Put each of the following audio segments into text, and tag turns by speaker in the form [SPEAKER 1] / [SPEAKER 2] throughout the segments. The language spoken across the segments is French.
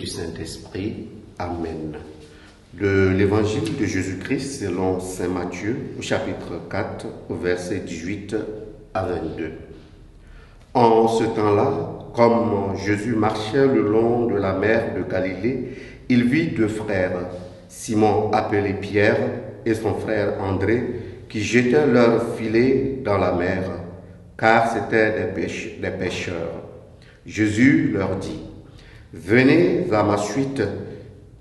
[SPEAKER 1] Saint-Esprit. Amen. De l'Évangile de Jésus-Christ selon saint Matthieu, au chapitre 4, au verset 18 à 22. En ce temps-là, comme Jésus marchait le long de la mer de Galilée, il vit deux frères, Simon appelé Pierre et son frère André, qui jetaient leurs filets dans la mer, car c'étaient des pêcheurs. Jésus leur dit: « Venez à ma suite,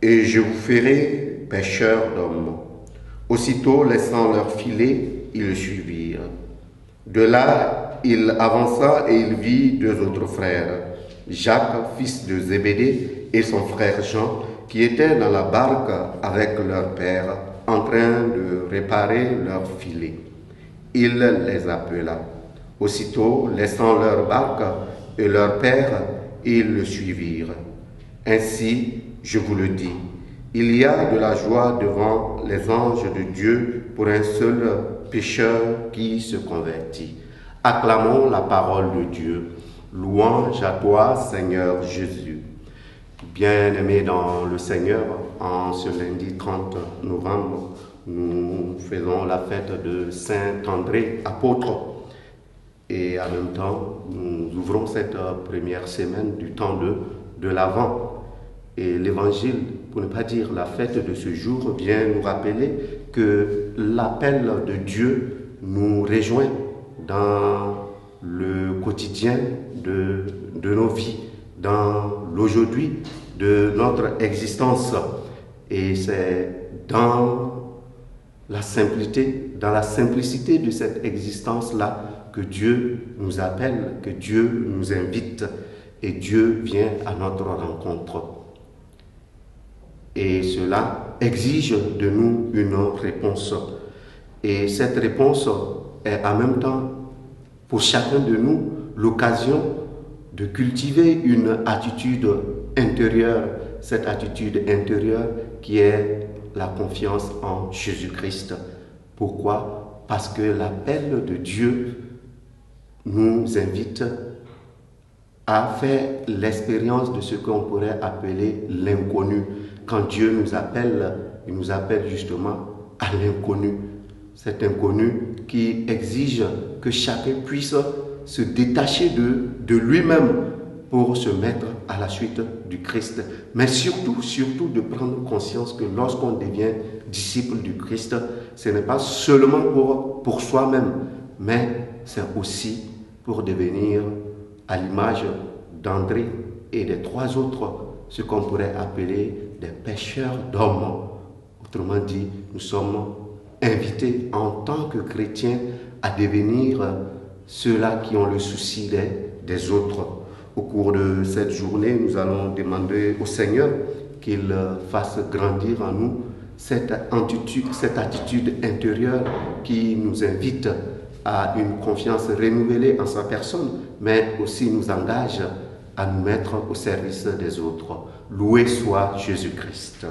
[SPEAKER 1] et je vous ferai pêcheurs d'hommes. » Aussitôt, laissant leurs filets, ils le suivirent. De là, il avança et il vit deux autres frères, Jacques, fils de Zébédée, et son frère Jean, qui étaient dans la barque avec leur père, en train de réparer leurs filets. Il les appela. Aussitôt, laissant leur barque et leur père, ils le suivirent. Ainsi, je vous le dis, il y a de la joie devant les anges de Dieu pour un seul pécheur qui se convertit. Acclamons la parole de Dieu. Louange à toi, Seigneur Jésus. Bien-aimés dans le Seigneur, en ce lundi 30 novembre, nous faisons la fête de Saint André, apôtre. Et en même temps, nous ouvrons cette première semaine du temps de l'Avent. Et l'Évangile, pour ne pas dire la fête de ce jour, vient nous rappeler que l'appel de Dieu nous rejoint dans le quotidien de nos vies, dans l'aujourd'hui de notre existence. Et c'est dans la simplicité de cette existence-là que Dieu nous appelle, que Dieu nous invite et Dieu vient à notre rencontre. Et cela exige de nous une réponse. Et cette réponse est en même temps, pour chacun de nous, l'occasion de cultiver une attitude intérieure, cette attitude intérieure qui est la confiance en Jésus-Christ. Pourquoi? Parce que l'appel de Dieu nous invite à faire l'expérience de ce qu'on pourrait appeler l'inconnu. Quand Dieu nous appelle, il nous appelle justement à l'inconnu. Cet inconnu qui exige que chacun puisse se détacher de lui-même pour se mettre à la suite du Christ. Mais surtout de prendre conscience que lorsqu'on devient disciple du Christ, ce n'est pas seulement pour soi-même, mais c'est aussi pour devenir à l'image d'André et des trois autres, ce qu'on pourrait appeler des pêcheurs d'hommes. Autrement dit, nous sommes invités en tant que chrétiens à devenir ceux-là qui ont le souci des autres. Au cours de cette journée, nous allons demander au Seigneur qu'il fasse grandir en nous cette attitude intérieure qui nous invite à une confiance renouvelée en sa personne, mais aussi nous engage à nous mettre au service des autres. Loué soit Jésus-Christ.